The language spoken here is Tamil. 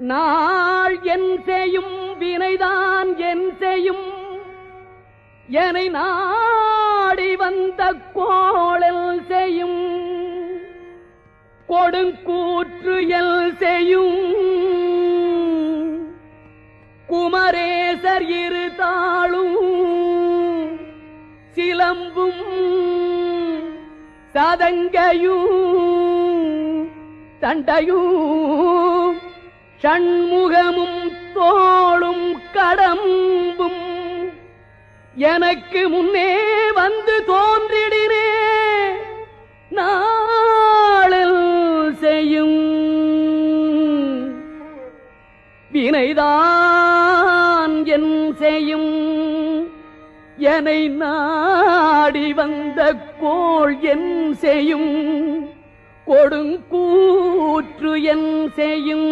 நாள் என் செய்யும் வினைதான் என் செய்யும் என்னை நாடி வந்த கோளல் செய்யும் கொடுங்கூற்று எல் செய்யும் குமரேசர் இரு தாளும் சிலம்பும் சதங்கையும் தண்டையும் ஷண்முகமும் தோளும் கடம்பும் எனக்கு முன்னே வந்து தோன்றிடினே நாளில் செய்யும் வினைதான் என் செய்யும் என்னை நாடி வந்த கோள் என் செய்யும் கொடுங்கூற்று என் செய்யும்